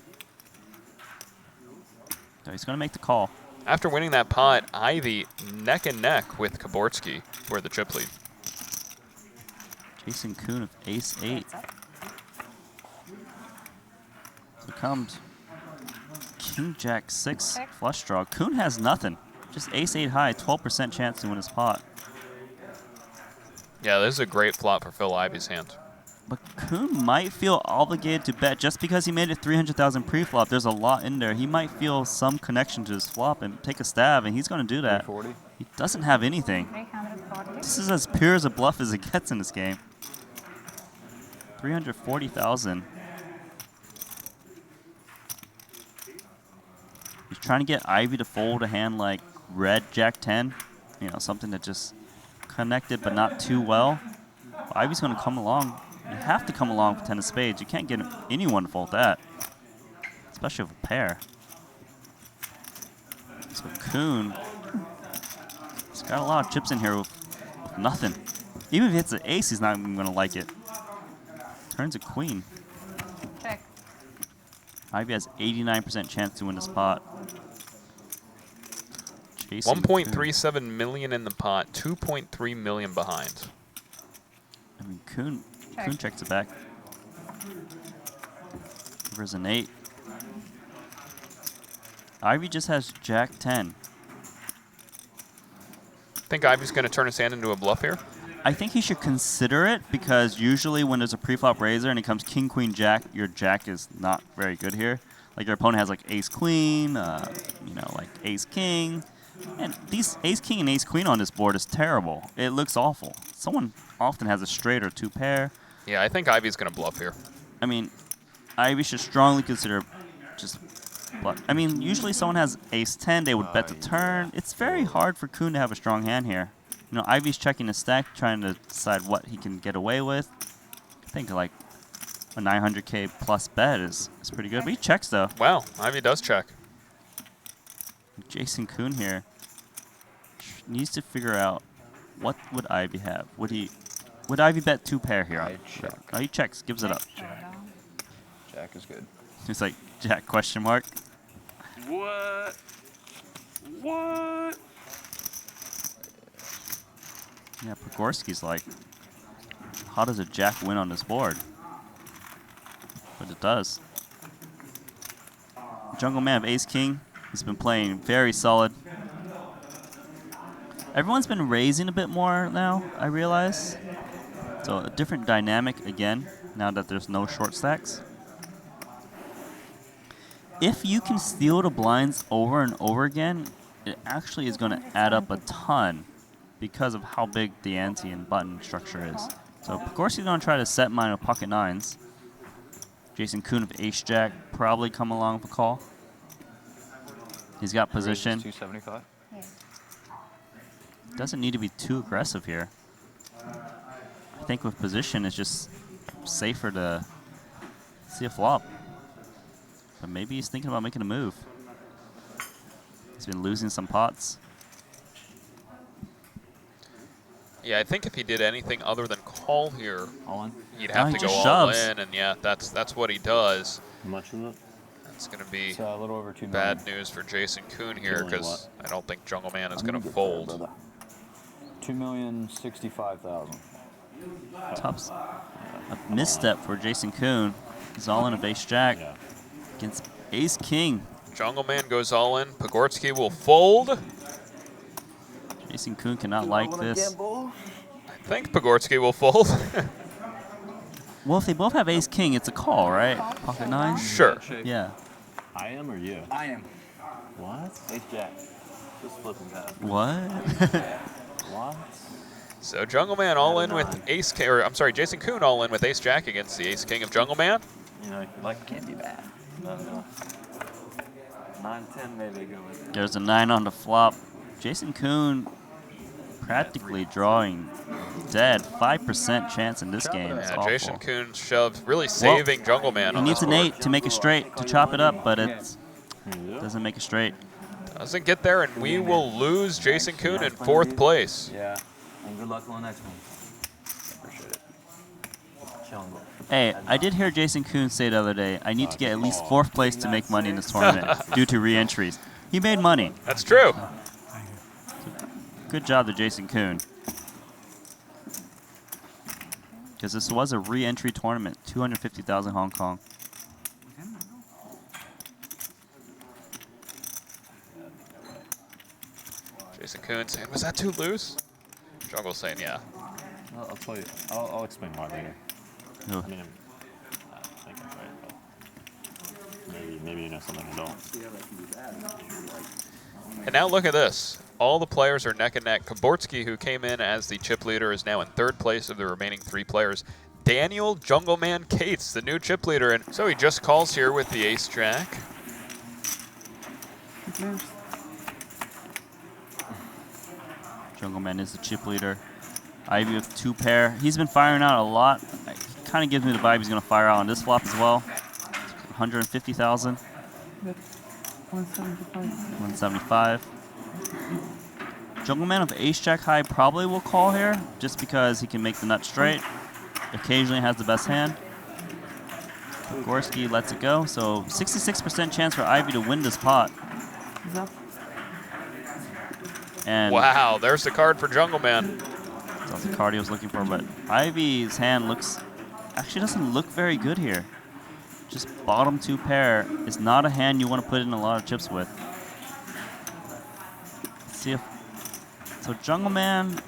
So he's going to make the call. After winning that pot, Ivy neck and neck with Kabortsky for the chip lead. Jason Kuhn with ace 8. So comes King Jack 6 flush draw. Kuhn has nothing. Just ace 8 high, 12% chance to win his pot. Yeah, this is a great flop for Phil Ivy's hand. But Kuhn might feel obligated to bet just because he made it 300,000 pre-flop. There's a lot in there. He might feel some connection to his flop and take a stab, and he's going to do that. He doesn't have anything. This is as pure as a bluff as it gets in this game. 340,000. He's trying to get Ivy to fold a hand like red Jack 10. You know, something that just connected but not too well. Ivy's going to come along. You have to come along with 10 of spades. You can't get anyone to fold that, especially with a pair. So Kuhn, he's got a lot of chips in here with nothing. Even if he hits an ace, he's not even going to like it. Turns a queen. Check. Ivy has 89% chance to win this pot. 1.37 million in the pot, 2.3 million behind. I mean, Kuhn checks it back. River's an 8. Ivy just has Jack 10. Think Ivy's going to turn his hand into a bluff here? I think he should consider it because usually when there's a pre-flop raiser and it comes king, queen, jack, your jack is not very good here. Like your opponent has like ace, queen, you know, like ace, king. And these ace, king, and ace, queen on this board is terrible. It looks awful. Someone often has a straight or 2 pair. Yeah, I think Ivy's going to bluff here. I mean, Ivy should strongly consider just. I mean, usually someone has ace 10, they would bet the turn. It's very hard for Kuhn to have a strong hand here. You know, Ivy's checking the stack, trying to decide what he can get away with. I think like a 900K plus bet is pretty good. But he checks though. Wow, Ivy does check. Jason Kuhn here needs to figure out what would Ivy have. Would Ivy bet 2 pair here? I check. Oh, he checks, gives it up. Jack is good. It's like Jack question mark. What? What? Yeah, Pogorski's like, how does a Jack win on this board? But it does. Jungle Man of Ace King. He's been playing very solid. Everyone's been raising a bit more now, I realize. So a different dynamic again, now that there's no short stacks. If you can steal the blinds over and over again, it actually is going to add up a ton because of how big the ante and button structure is. So of course he's going to try to set mine with pocket 9s. Jason Kuhn of Ace Jack probably come along with a call. He's got position. 275. Doesn't need to be too aggressive here. I think with position it's just safer to see a flop. But maybe he's thinking about making a move. He's been losing some pots. Yeah, I think if he did anything other than call here, All in. he'd have he to go just all shoves. in, and yeah, that's what he does. How much is it? That's going to be It's a little over 2 million. bad news for Jason Kuhn here Killing because I don't think Jungle Man is going to Get there, fold. brother. 2,065,000. Tops. A misstep for Jason Kuhn. He's all in a base jack Yeah. against Ace King. Jungle Man goes all in. Pogorski will fold. Jason Kuhn cannot like this. I think Pogorski will fold. Well, if they both have Ace King, it's a call, right? Pocket 9? Sure. Yeah. I am or you? I am. What? Ace Jack. Just flipping past. What? What? So Jungle Man all in with Ace King, or I'm sorry, Jason Kuhn all in with Ace Jack against the Ace King of Jungle Man. You know, like can't be bad. No. 9-10 maybe go with it. There's a 9 on the flop. Jason Kuhn practically drawing dead. 5% chance in this game. It's Yeah, Jason awful. Kuhn shoved, really saving Jungle Man He on needs this an board. 8 to make it straight, to chop it up, but it doesn't make it straight. Doesn't get there, and we will lose Jason Kuhn in 4th place. Yeah. And good luck on the next one. Appreciate it. Chilling. Hey, I did hear Jason Kuhn say the other day, I need to get at least 4th place to make money in this tournament due to re-entries. He made money. That's true. Good job to Jason Kuhn. Because this was a re-entry tournament, 250,000 Hong Kong. Jason Kuhn saying, was that too loose? Jungle saying, yeah. I'll tell you. I'll explain why later. Ugh. I mean, I think I'm right, but maybe you know something I don't. And now look at this. All the players are neck and neck. Kabortsky, who came in as the chip leader, is now in 3rd place of the remaining 3 players. Daniel Jungleman Cates, the new chip leader. And so he just calls here with the Ace Jack. Jungle Man is the chip leader. Ivy with 2 pair. He's been firing out a lot. It kind of gives me the vibe he's going to fire out on this flop as well. 150,000. 175. Jungle Man with Ace Jack high probably will call here, just because he can make the nut straight. Occasionally has the best hand. Gorski lets it go, so 66% chance for Ivy to win this pot. And Wow, there's the card for Jungle Man. that's the card he was looking for, but Ivy's hand actually doesn't look very good here. Just bottom 2 pair is not a hand you want to put in a lot of chips with. Let's see if so Jungle Man.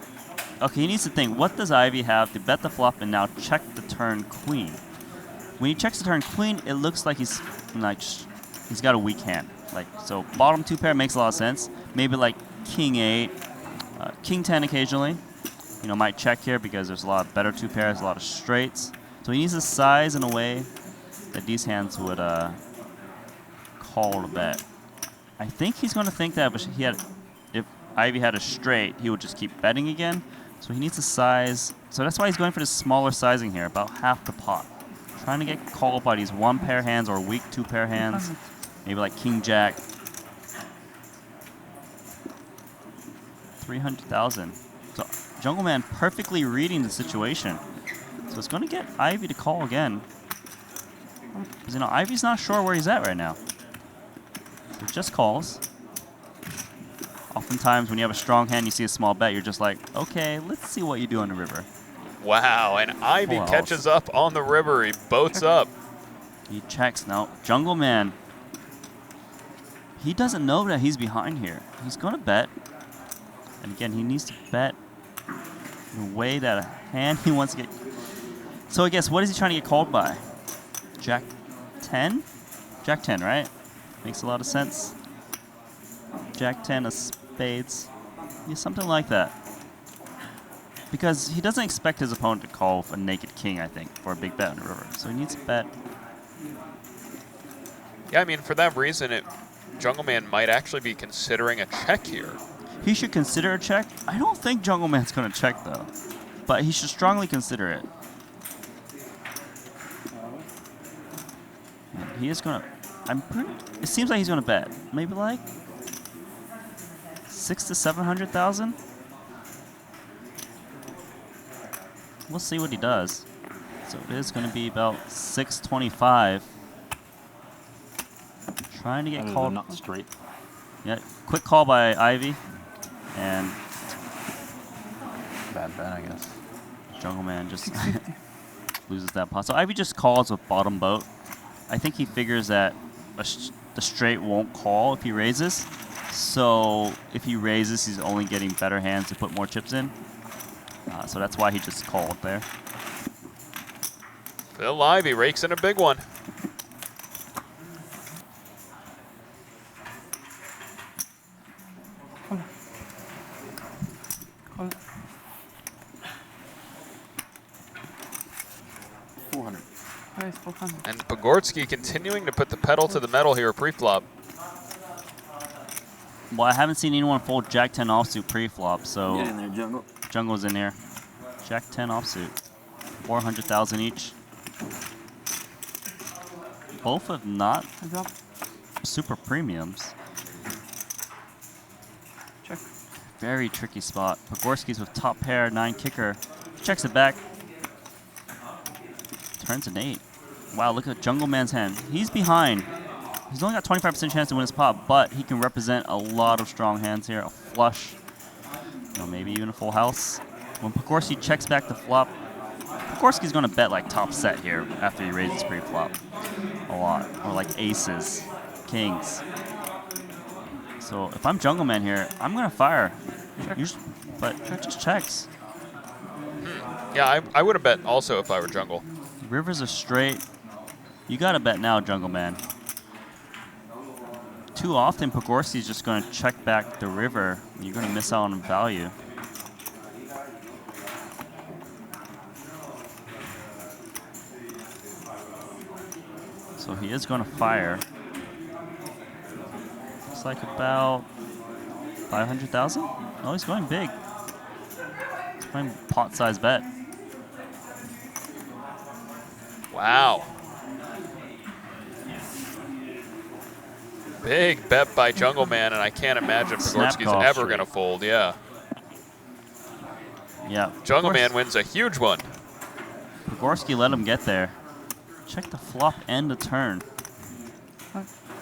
Okay, he needs to think, what does Ivy have to bet the flop and now check the turn queen? When he checks the turn queen, it looks like he's got a weak hand. So bottom 2 pair makes a lot of sense. Maybe like King 8, King 10 occasionally. You know, might check here because there's a lot of better 2 pairs, a lot of straights. So he needs to size in a way that these hands would call to bet. I think he's going to think that if Ivy had a straight, he would just keep betting again. So he needs to size. So that's why he's going for this smaller sizing here, about half the pot. Trying to get called by these 1 pair hands or weak 2 pair hands. Maybe like King Jack. 300,000. So Jungle Man perfectly reading the situation. So it's going to get Ivy to call again. Because, you know, Ivy's not sure where he's at right now. So it just calls. Oftentimes when you have a strong hand, you see a small bet, you're just like, okay, let's see what you do on the river. Wow, and Ivy catches up on the river. He boats up. He checks now. Jungle Man, he doesn't know that he's behind here. He's going to bet. And again, he needs to bet in a way that a hand he wants to get. So I guess, what is he trying to get called by? Jack 10? Jack 10, right? Makes a lot of sense. Jack 10 of spades. Yeah, something like that. Because he doesn't expect his opponent to call with a naked king, I think, for a big bet on the river. So he needs to bet. Yeah, I mean, for that reason, Jungle Man might actually be considering a check here. He should consider a check. I don't think Jungle Man's going to check, though. But he should strongly consider it. And he is going to... It seems like he's going to bet. Maybe like 600,000 to 700,000. We'll see what he does. So it is going to be about 625. Trying to get called. Not straight. Yeah, quick call by Ivy, and Bad bet, I guess. Jungle Man just loses that pot. So Ivy just calls with bottom boat. I think he figures that the straight won't call if he raises. So if he raises, he's only getting better hands to put more chips in. So that's why he just called there. Phil Ivy rakes in a big one. And Pogorski continuing to put the pedal to the metal here pre-flop. Well, I haven't seen anyone fold Jack 10 offsuit pre-flop, so Get in there, Jungle. Jungle's in here. Jack 10 offsuit, 400,000 each. Both of not super premiums. Check. Very tricky spot. Pogorski's with top pair, 9 kicker. Checks it back. Turns an 8. Wow, look at Jungle Man's hand. He's behind. He's only got 25% chance to win his pot, but he can represent a lot of strong hands here. A flush, maybe even a full house. When Pogorski checks back the flop, Pogorski's going to bet like top set here after he raises pre-flop. A lot. Or like aces, kings. So if I'm Jungle Man here, I'm going to fire. But just checks. Yeah, I would have bet also if I were Jungle. Rivers are straight. You got to bet now, Jungle Man. Too often, Pogorski's just going to check back the river. You're going to miss out on value. So he is going to fire. Looks like about 500,000. Oh, he's going big. He's playing pot-size bet. Wow. Big bet by Jungle Man, and I can't imagine Pogorski's ever going to fold. Yeah. Yeah. Jungle Man wins a huge one. Pogorski let him get there. Check the flop and the turn.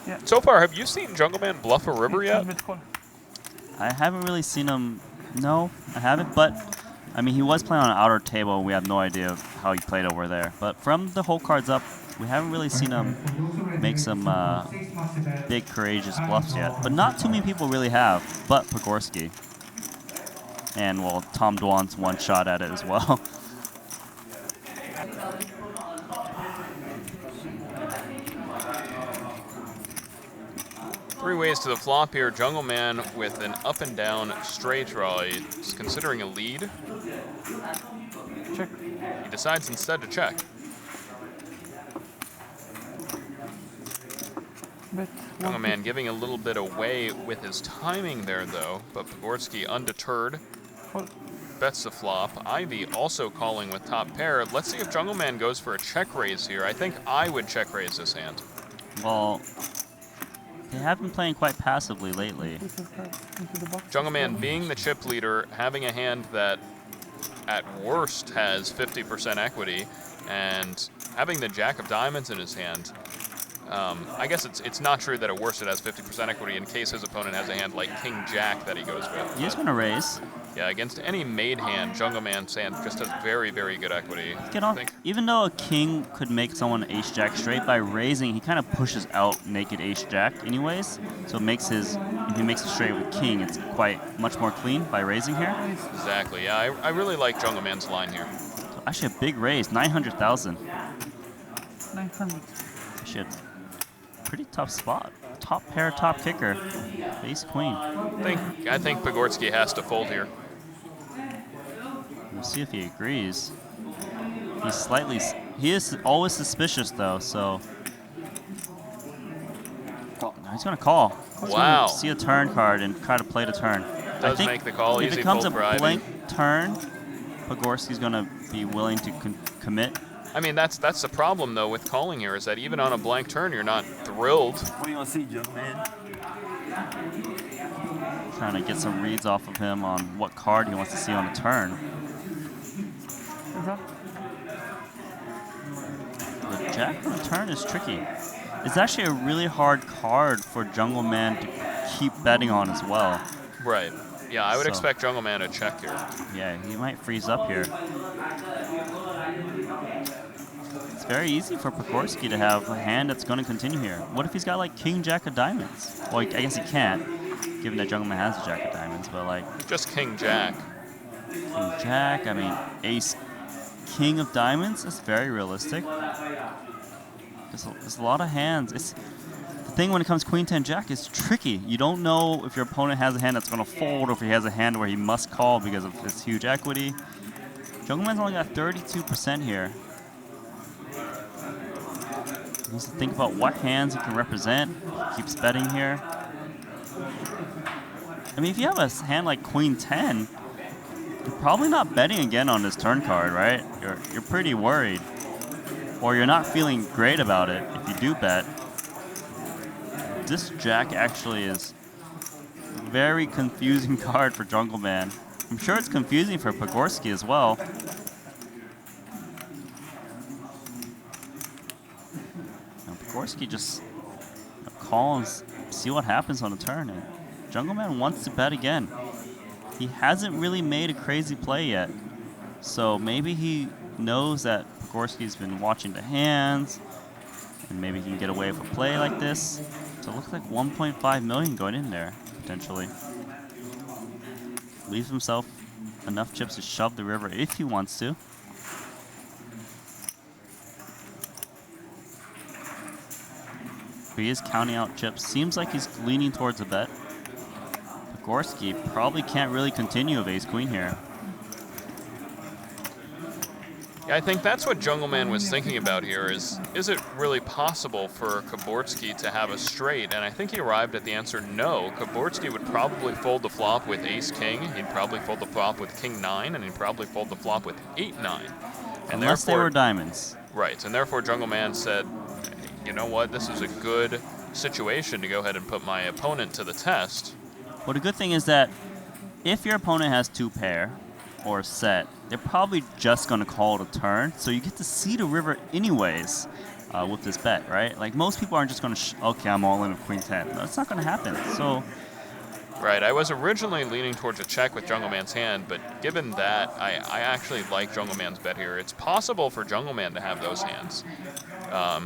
Yeah. So far, have you seen Jungle Man bluff a river yet? I haven't really seen him. No, I haven't. But, I mean, he was playing on an outer table, and we have no idea how he played over there. But from the whole cards up, we haven't really seen him make some big, courageous bluffs yet. But not too many people really have, but Pogorski. And, well, Tom Dwan's one shot at it as well. Three ways to the flop here. Jungle Man with an up and down straight draw. He's considering a lead. Check. He decides instead to check. Bet Jungle Man giving a little bit away with his timing there, though. But Pogorski undeterred. Fold. Bets the flop. Ivy also calling with top pair. Let's see if Jungle Man goes for a check raise here. I think I would check raise this hand. Well, they have been playing quite passively lately. Into the box. Jungle Man being the chip leader, having a hand that at worst has 50% equity, and having the Jack of Diamonds in his hand. I guess it's not true that at worst it has 50% equity in case his opponent has a hand like King Jack that he goes with. He's going to raise. Yeah, against any made hand, Jungle Man's hand just has very, very good equity. Get off. Even though a king could make someone ace jack straight, by raising, he kind of pushes out naked ace jack anyways. So it makes his, if he makes it straight with king, it's quite much more clean by raising here. Exactly, yeah, I really like Jungle Man's line here. So actually a big raise, 900,000. 900. Shit. Pretty tough spot. Top pair, top kicker. Ace queen. I think Pogorski has to fold here. We'll see if he agrees. He's slightly, he is always suspicious though, so. No, he's gonna call. He's Wow. gonna see a turn card and try to play the turn. Does make the call, if easy it becomes a fold for Ivy. blank turn, Pogorski's gonna be willing to commit. I mean, that's the problem though with calling here, is that even on a blank turn, you're not thrilled. What do you want to see, Jungle Man? Trying to get some reads off of him on what card he wants to see on the turn. Is that? The Jack on the turn is tricky. It's actually a really hard card for Jungle Man to keep betting on as well. Right. Yeah, I would So- expect Jungle Man to check here. Yeah, he might freeze up here. It's very easy for Pogorski to have a hand that's going to continue here. What if he's got like King Jack of Diamonds? Well, I guess he can't, given that Jungle Man has a Jack of Diamonds, but like Just King Jack. King Jack, I mean, Ace King of Diamonds is very realistic. There's a lot of hands. The thing when it comes to Queen 10 Jack is tricky. You don't know if your opponent has a hand that's going to fold or if he has a hand where he must call because of his huge equity. Jungle Man's only got 32% here. He needs to think about what hands he can represent. He keeps betting here. I mean, if you have a hand like Queen 10, you're probably not betting again on this turn card, right? You're pretty worried. Or you're not feeling great about it if you do bet. This Jack actually is a very confusing card for Jungle Man. I'm sure it's confusing for Pogorski as well. Now, Pogorski just calls, see what happens on the turn. And Jungle Man wants to bet again. He hasn't really made a crazy play yet. So maybe he knows that Pogorski's been watching the hands, and maybe he can get away with a play like this. So it looks like 1.5 million going in there, potentially. Leaves himself enough chips to shove the river if he wants to. But he is counting out chips. Seems like he's leaning towards a bet. Pogorski probably can't really continue with ace queen here. Yeah, I think that's what Jungle Man was thinking about here is it really possible for Kaborski to have a straight? And I think he arrived at the answer no. Kaborski would probably fold the flop with ace-king. He'd probably fold the flop with king-9, and he'd probably fold the flop with 8-9. And Unless they were diamonds. Right, and therefore Jungle Man said, you know what, this is a good situation to go ahead and put my opponent to the test. Well, the good thing is that if your opponent has two pair or set, they're probably just going to call it a turn. So you get to see the river anyways with this bet, right? Like most people aren't just going to, okay, I'm all in with queen 10. No, it's not going to happen. So. Right, I was originally leaning towards a check with Jungle Man's hand, but given that, I actually like Jungle Man's bet here. It's possible for Jungle Man to have those hands,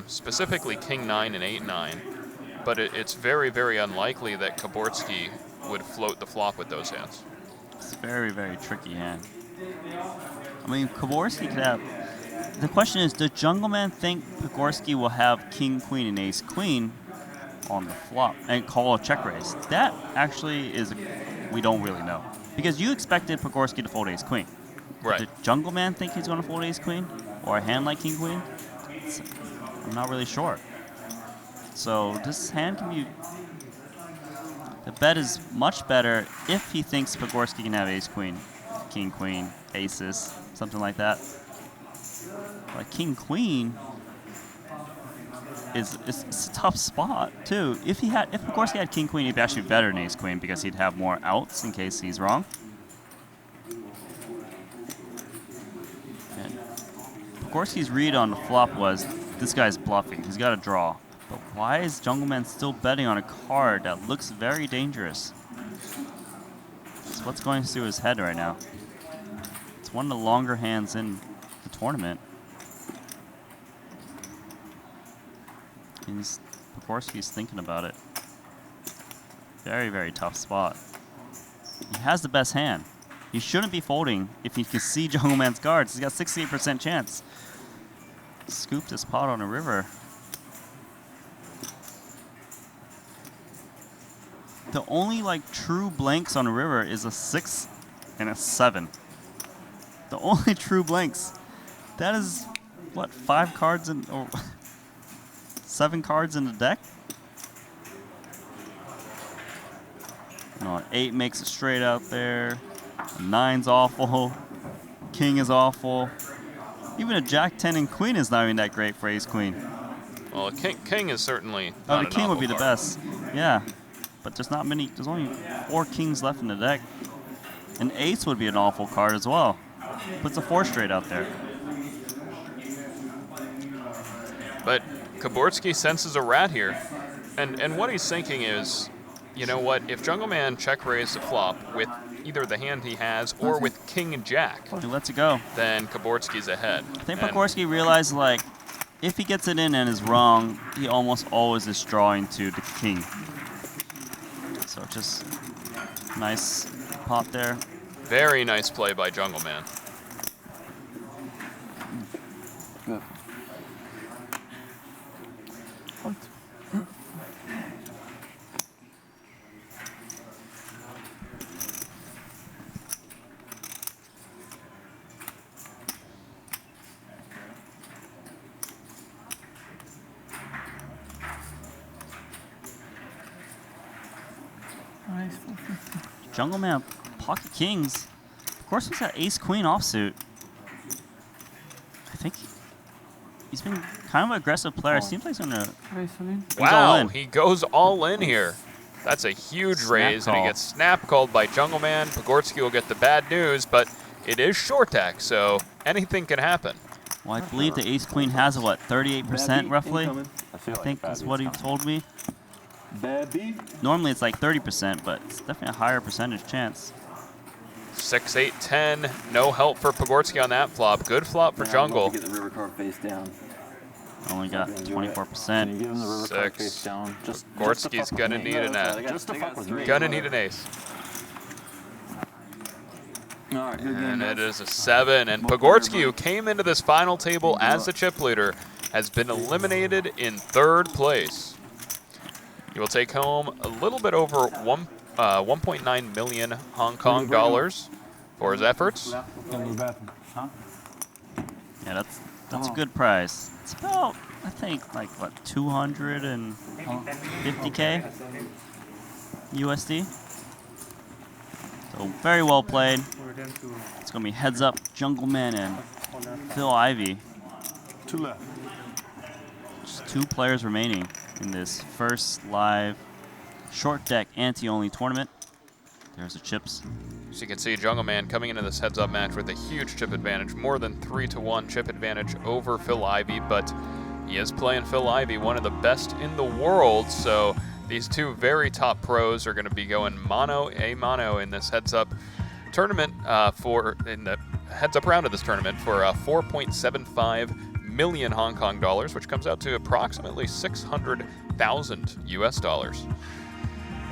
specifically king 9 and 8-9, but it's very, very unlikely that Kaborski would float the flop with those hands. It's a very, very tricky hand. I mean, Kaborski could have... The question is, does Jungle Man think Pogorski will have king, queen, and ace, queen on the flop and call a check raise? That actually is... we don't really know. Because you expected Pogorski to fold ace, queen. Right. Did Jungle Man think he's going to fold ace, queen? Or a hand like king, queen? I'm not really sure. So this hand can be... The bet is much better if he thinks Pogorski can have ace-queen, king-queen, aces, something like that. But king-queen is a tough spot, too. If Pogorski had king-queen, he'd be actually better than ace-queen because he'd have more outs in case he's wrong. And Pogorski's read on the flop was, this guy's bluffing. He's got to draw. But why is Jungleman still betting on a card that looks very dangerous? It's what's going through his head right now. It's one of the longer hands in the tournament. And Pogorski's thinking about it. Very, very tough spot. He has the best hand. He shouldn't be folding if he can see Jungleman's cards. He's got 68% chance. Scooped his pot on a river. The only like true blanks on a river is a 6 and a 7. The only true blanks. That is what, 5 cards in or 7 cards in the deck? No, 8 makes it straight out there. 9's awful. King is awful. Even a Jack 10 and Queen is not even that great for Ace Queen. Well, King is certainly. Oh, not the King would be the card. best. Yeah. But there's not many, there's only 4 kings left in the deck. An ace would be an awful card as well. Puts a 4 straight out there. But Kaborski senses a rat here. And what he's thinking is, you know what, if Jungleman check raised the flop with either the hand he has or with King and Jack, He lets it go. then Kaborski's ahead. I think And Pogorski realized, like, if he gets it in and is wrong, he almost always is drawing to the king. So just nice pot there. Very nice play by Jungleman. Good. Nice 450. Jungleman, pocket kings. Of course, he's got ace queen offsuit. I think he's been kind of an aggressive player. Seems like he's gonna. Raise Celine. He's all Wow, in. he goes all in here. That's a huge Snap raise, and he call. gets snap called by Jungleman. Pogorski will get the bad news, but it is short deck, so anything can happen. Well, I believe the ace queen has a, what, 38% roughly. I feel I like think a bad is what he beat's told me. Bad beat. Normally it's like 30%, but it's definitely a higher percentage chance. 6, 8, 10. No help for Pogorski on that flop. Good flop for Jungle. Get the river card face down. Only got Can you 24%. give him the river card 6. face down? Just to Pogorski's fuck gonna with me. need an ace. Just to fuck with me. Gonna need an ace. All right, good game. And guys. it is a 7. And Pogorski, who came into this final table as the chip leader, has been eliminated in 3rd place. He will take home a little bit over 1.9 million Hong Kong dollars for his efforts. Yeah, that's a good prize. It's about, I think, like what, 250K USD. So very well played. It's gonna be heads up, Jungleman and Phil Ivey. 2 left. Just 2 players remaining in this first live short deck ante-only tournament. There's the chips. As you can see, Jungleman coming into this heads-up match with a huge chip advantage, more than 3-to-1 chip advantage over Phil Ivey, but he is playing Phil Ivey, one of the best in the world, so these 2 very top pros are going to be going mano a mano in this heads-up tournament in the heads-up round of this tournament for 4.75 million Hong Kong dollars, which comes out to approximately 600,000 US dollars.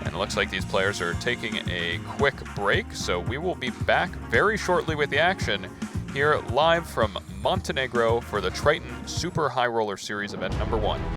And it looks like these players are taking a quick break, so we will be back very shortly with the action here live from Montenegro for the Triton Super High Roller Series event number 1.